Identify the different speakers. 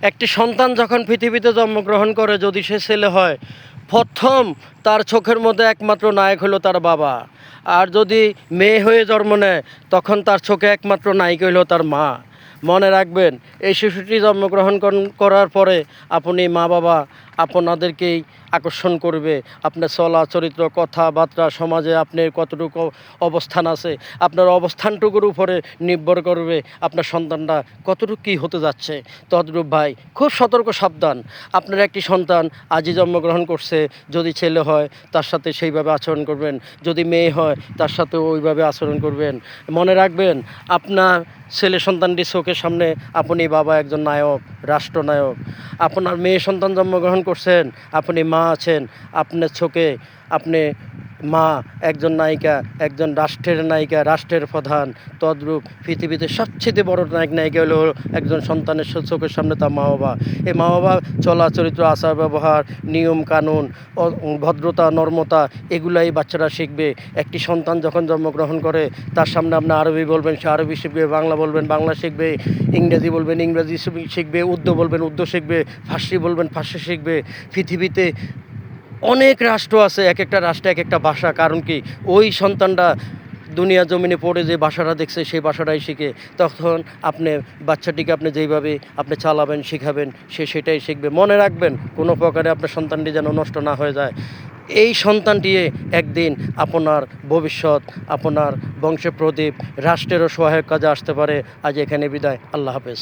Speaker 1: একটি সন্তান যখন পৃথিবীতে জন্মগ্রহণ করে, যদি সে ছেলে হয়, প্রথম তার চোখের মধ্যে একমাত্র নায়ক হলো তার বাবা। আর যদি মেয়ে হয়ে জন্ম নেয়, তখন তার চোখে একমাত্র নায়িকা হলো তার মা। মনে রাখবেন, এই শিশুটি জন্মগ্রহণ করার পরে আপনি মা বাবা আপনাদেরকেই আকর্ষণ করবে। আপনার চলা চরিত্র, কথাবার্তা, সমাজে আপনার কতটুকু অবস্থান আছে, আপনার অবস্থানটুকুর উপরে নির্ভর করবে আপনার সন্তানটা কতটুকু কী হতে যাচ্ছে। তদ্রূপ ভাই, খুব সতর্ক সাবধান। আপনার একটি সন্তান আজই জন্মগ্রহণ করছে, যদি ছেলে হয় তার সাথে সেইভাবে আচরণ করবেন, যদি মেয়ে হয় তার সাথে ওইভাবে আচরণ করবেন। মনে রাখবেন, আপনার ছেলে সন্তানটি চোখের সামনে আপনি বাবা একজন নায়ক, রাষ্ট্রনায়ক। আপনার মেয়ে সন্তান জন্মগ্রহণ করছেন, আপনি মা আছেন, আপনার চোখে আপনি মা একজন নায়িকা, একজন রাষ্ট্রের নায়িকা, রাষ্ট্রের প্রধান। তদ্রূপ পৃথিবীতে সবচেয়ে বড় নায়িকা হলো একজন সন্তানের চোখের সামনে তার মা বাবা। এই মা বাবা চলা চরিত্র, আচার ব্যবহার, নিয়ম কানুন, ভদ্রতা, নর্মতা, এগুলাই বাচ্চারা শিখবে। একটি সন্তান যখন জন্মগ্রহণ করে, তার সামনে আপনি আরবি বলবেন, সে আরবি শিখবে, বাংলা বলবেন, বাংলা শিখবে, ইংরেজি বলবেন, ইংরেজি শিখবে, উর্দু বলবেন, উর্দু শিখবে, ফার্সি বলবেন, ফার্সি শিখবে। পৃথিবীতে অনেক রাষ্ট্র আছে, এক একটা রাষ্ট্রে এক একটা ভাষা। কারণ কি, ওই সন্তানটা দুনিয়া জমিনে পড়ে যে ভাষাটা দেখছে সেই ভাষাটাই শিখে। তখন আপনি বাচ্চাটিকে আপনি যেইভাবে আপনি চালাবেন, শিখাবেন, সে সেটাই শিখবে। মনে রাখবেন, কোনো প্রকারে আপনার সন্তানটি যেন নষ্ট না হয়ে যায়। এই সন্তানটি একদিন আপনার ভবিষ্যৎ, আপনার বংশে প্রদীপ, রাষ্ট্রেরও সহায়ক কাজে আসতে পারে। আজ এখানে বিদায়। আল্লাহ হাফেজ।